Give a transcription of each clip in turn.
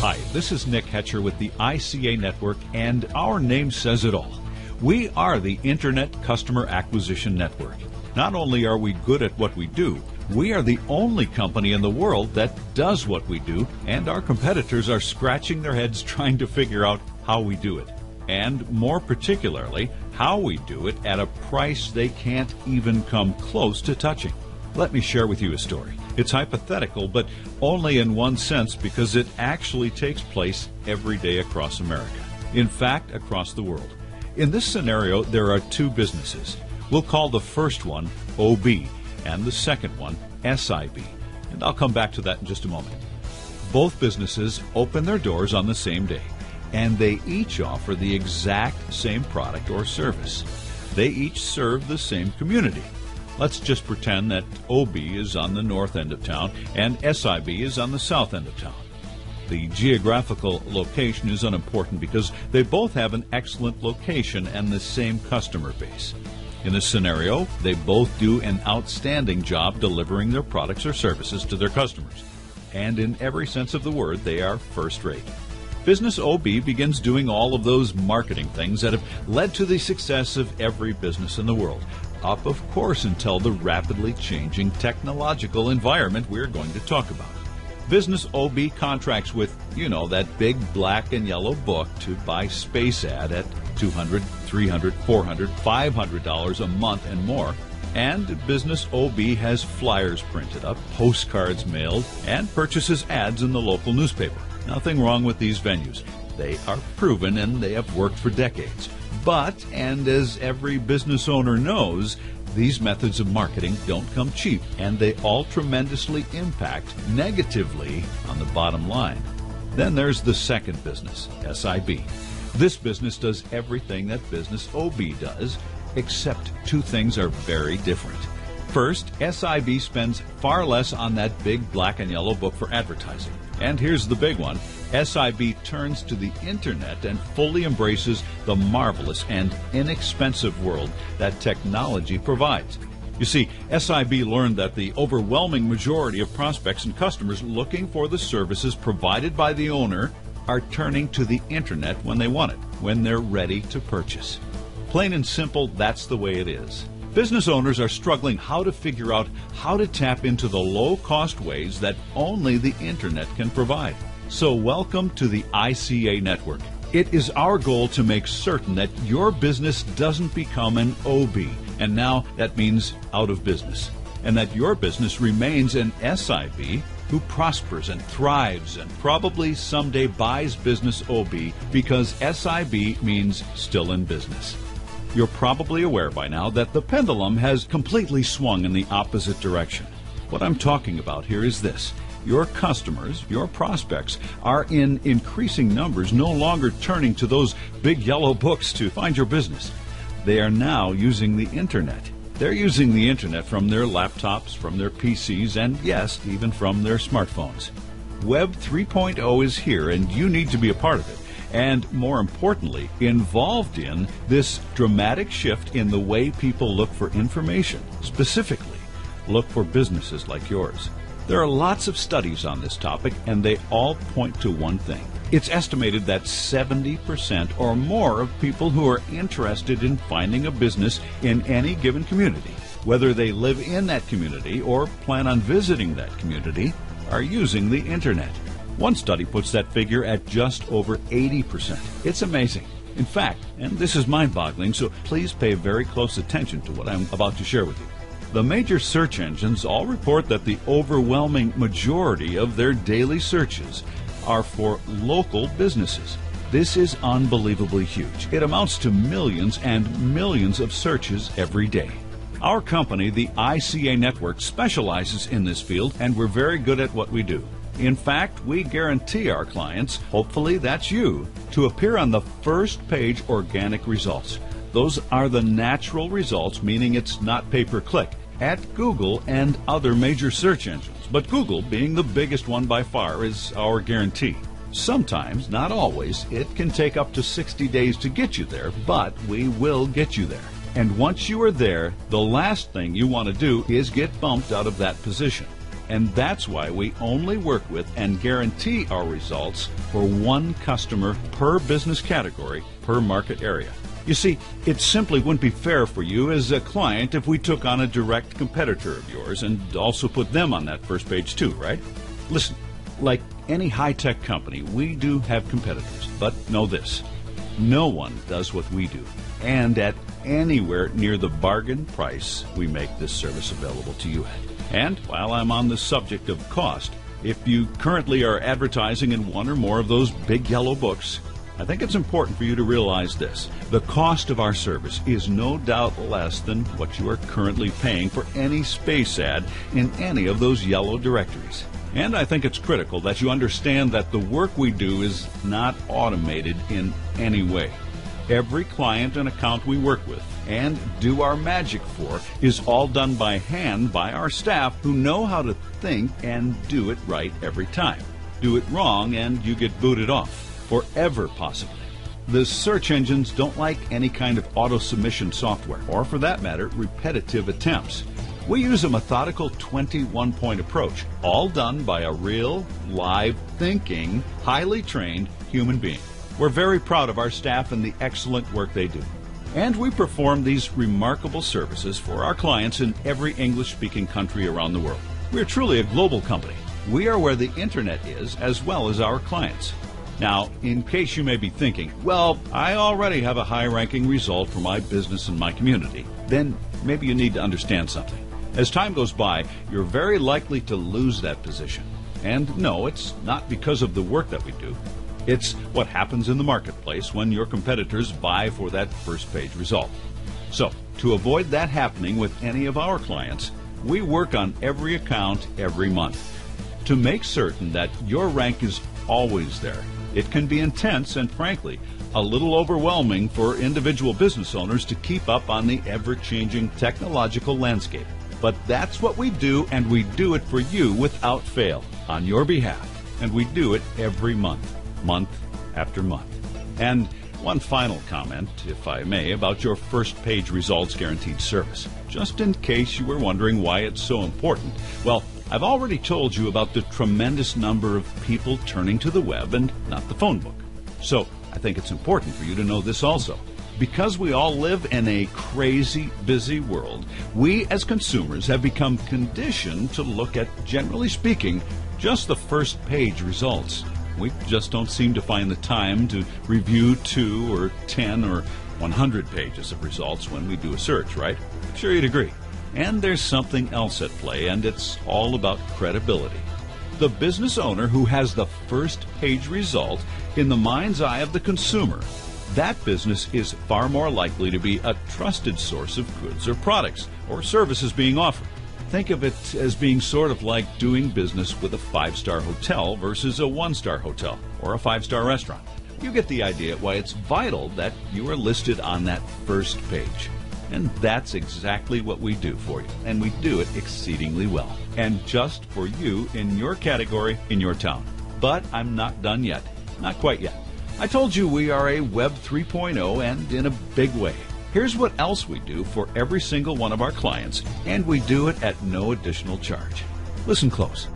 Hi, this is Nick Hetcher with the ICA Network, and our name says it all. We are the Internet Customer Acquisition Network. Not only are we good at what we do, we are the only company in the world that does what we do, and our competitors are scratching their heads trying to figure out how we do it. And more particularly, how we do it at a price they can't even come close to touching. Let me share with you a story. It's hypothetical, but only in one sense, because it actually takes place every day across America. In fact, across the world. In this scenario, there are two businesses. We'll call the first one OB and the second one SIB. And I'll come back to that in just a moment. Both businesses open their doors on the same day, and they each offer the exact same product or service. They each serve the same community. Let's just pretend that OB is on the north end of town and SIB is on the south end of town. The geographical location is unimportant because they both have an excellent location and the same customer base. In this scenario, they both do an outstanding job delivering their products or services to their customers. And in every sense of the word, they are first-rate. Business OB begins doing all of those marketing things that have led to the success of every business in the world. Up, of course, until the rapidly changing technological environment we're going to talk about. Business OB contracts with, that big black and yellow book to buy space ad at $200, $300, $400, $500 a month and more. And Business OB has flyers printed up, postcards mailed, and purchases ads in the local newspaper. Nothing wrong with these venues. They are proven and they have worked for decades. But, and as every business owner knows, these methods of marketing don't come cheap, and they all tremendously impact negatively on the bottom line. Then there's the second business, SIB. This business does everything that Business OB does, except two things are very different. First, SIB spends far less on that big black and yellow book for advertising. And here's the big one. SIB turns to the Internet and fully embraces the marvelous and inexpensive world that technology provides. You see, SIB learned that the overwhelming majority of prospects and customers looking for the services provided by the owner are turning to the Internet when they want it, when they're ready to purchase. Plain and simple, that's the way it is. Business owners are struggling how to figure out how to tap into the low-cost ways that only the Internet can provide. So welcome to the ICA Network. It is our goal to make certain that your business doesn't become an OB, and now that means out of business, and that your business remains an SIB who prospers and thrives and probably someday buys Business OB because SIB means still in business. You're probably aware by now that the pendulum has completely swung in the opposite direction. What I'm talking about here is this. Your customers, your prospects, are in increasing numbers no longer turning to those big yellow books to find your business. They are now using the Internet. They're using the Internet from their laptops, from their PCs, and yes, even from their smartphones. Web 3.0 is here, and you need to be a part of it. And more importantly, involved in this dramatic shift in the way people look for information. Specifically, look for businesses like yours. There are lots of studies on this topic, and they all point to one thing. It's estimated that 70% or more of people who are interested in finding a business in any given community, whether they live in that community or plan on visiting that community, are using the Internet. One study puts that figure at just over 80%. It's amazing. In fact, and this is mind-boggling, so please pay very close attention to what I'm about to share with you. The major search engines all report that the overwhelming majority of their daily searches are for local businesses. This is unbelievably huge. It amounts to millions and millions of searches every day. Our company, the ICA Network, specializes in this field, and we're very good at what we do. In fact, we guarantee our clients, hopefully that's you, to appear on the first page organic results. Those are the natural results, meaning it's not pay-per-click, at Google and other major search engines. But Google, being the biggest one by far, is our guarantee. Sometimes, not always, it can take up to 60 days to get you there, but we will get you there. And once you are there, the last thing you want to do is get bumped out of that position. And that's why we only work with and guarantee our results for one customer per business category per market area. You see, it simply wouldn't be fair for you as a client if we took on a direct competitor of yours and also put them on that first page too, right? Listen, like any high-tech company, we do have competitors, but know this: no one does what we do, and at anywhere near the bargain price we make this service available to you at. And while I'm on the subject of cost, if you currently are advertising in one or more of those big yellow books, I think it's important for you to realize this: the cost of our service is no doubt less than what you are currently paying for any space ad in any of those yellow directories. And I think it's critical that you understand that the work we do is not automated in any way. Every client and account we work with and do our magic for is all done by hand by our staff who know how to think and do it right every time. Do it wrong and you get booted off, forever possibly. The search engines don't like any kind of auto-submission software, or for that matter, repetitive attempts. We use a methodical 21-point approach, all done by a real, live, thinking, highly trained human being. We're very proud of our staff and the excellent work they do. And we perform these remarkable services for our clients in every English-speaking country around the world. We're truly a global company. We are where the internet is, as well as our clients. Now, in case you may be thinking, well, I already have a high-ranking result for my business and my community, then maybe you need to understand something. As time goes by, you're very likely to lose that position. And no, it's not because of the work that we do. It's what happens in the marketplace when your competitors vie for that first page result. So, to avoid that happening with any of our clients, we work on every account every month to make certain that your rank is always there. It can be intense and, frankly, a little overwhelming for individual business owners to keep up on the ever-changing technological landscape. But that's what we do, and we do it for you without fail, on your behalf. And we do it every month, month after month. And one final comment, if I may, about your first page results guaranteed service, just in case you were wondering why it's so important. Well, I've already told you about the tremendous number of people turning to the web and not the phone book. So I think it's important for you to know this also. Because we all live in a crazy, busy world, we as consumers have become conditioned to look at, generally speaking, just the first page results. We just don't seem to find the time to review 2 or 10 or 100 pages of results when we do a search, right? I'm sure you'd agree. And there's something else at play, and it's all about credibility. The business owner who has the first page result in the mind's eye of the consumer, that business is far more likely to be a trusted source of goods or products or services being offered. Think of it as being sort of like doing business with a 5-star hotel versus a 1-star hotel or a 5-star restaurant. You get the idea why it's vital that you are listed on that first page. And that's exactly what we do for you, and we do it exceedingly well. And just for you in your category, in your town. But I'm not done yet. Not quite yet. I told you we are a Web 3.0 and in a big way. Here's what else we do for every single one of our clients, and we do it at no additional charge. Listen close.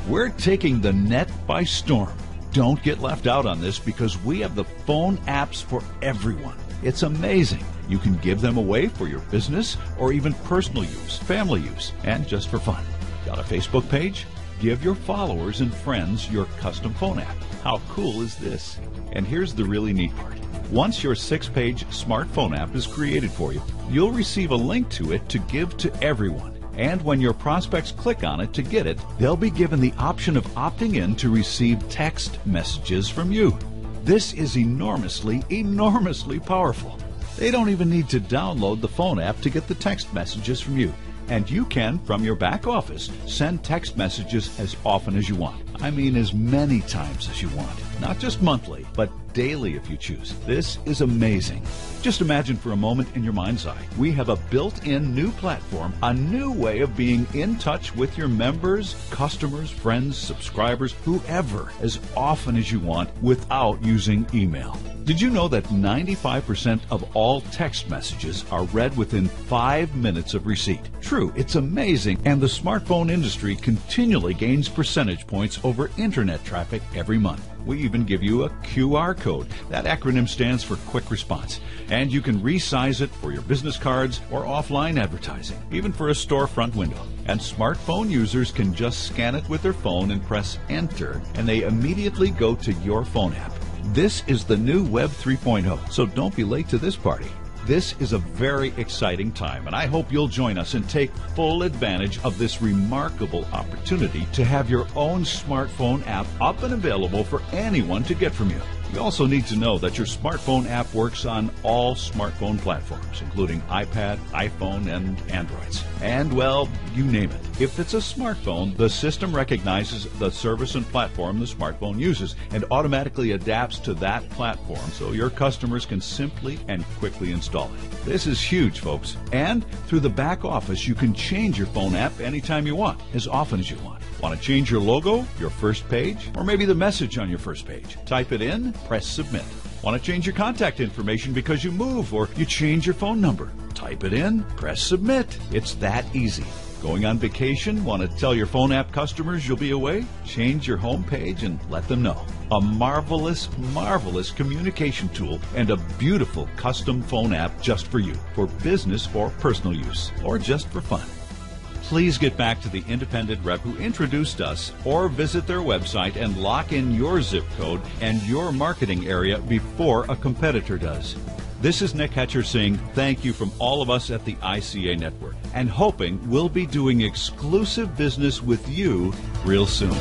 We're taking the net by storm. Don't get left out on this because we have the phone apps for everyone. It's amazing. You can give them away for your business or even personal use, family use, and just for fun. Got a Facebook page? Give your followers and friends your custom phone app. How cool is this? And here's the really neat part. Once your 6-page smartphone app is created for you, you'll receive a link to it to give to everyone. And when your prospects click on it to get it, they'll be given the option of opting in to receive text messages from you. This is enormously, enormously powerful. They don't even need to download the phone app to get the text messages from you. And you can, from your back office, send text messages as often as you want. I mean, as many times as you want. Not just monthly, but daily if you choose. This is amazing. Just imagine for a moment in your mind's eye, we have a built-in new platform, a new way of being in touch with your members, customers, friends, subscribers, whoever, as often as you want without using email. Did you know that 95% of all text messages are read within 5 minutes of receipt? True, it's amazing, and the smartphone industry continually gains percentage points over internet traffic every month. We even give you a QR code. That acronym stands for Quick Response, and you can resize it for your business cards or offline advertising, even for a storefront window. And smartphone users can just scan it with their phone and press Enter, and they immediately go to your phone app. This is the new Web 3.0, so don't be late to this party. This is a very exciting time, and I hope you'll join us and take full advantage of this remarkable opportunity to have your own smartphone app up and available for anyone to get from you. You also need to know that your smartphone app works on all smartphone platforms, including iPad, iPhone, and Androids. And, well, you name it. If it's a smartphone, the system recognizes the service and platform the smartphone uses and automatically adapts to that platform so your customers can simply and quickly install it. This is huge, folks. And through the back office, you can change your phone app anytime you want, as often as you want. Want to change your logo, your first page, or maybe the message on your first page? Type it in, press Submit. Want to change your contact information because you move or you change your phone number? Type it in, press Submit. It's that easy. Going on vacation? Want to tell your phone app customers you'll be away? Change your home page and let them know. A marvelous, marvelous communication tool and a beautiful custom phone app just for you, for business or personal use, or just for fun. Please get back to the independent rep who introduced us or visit their website and lock in your zip code and your marketing area before a competitor does. This is Nick Hatcher saying thank you from all of us at the ICA Network and hoping we'll be doing exclusive business with you real soon.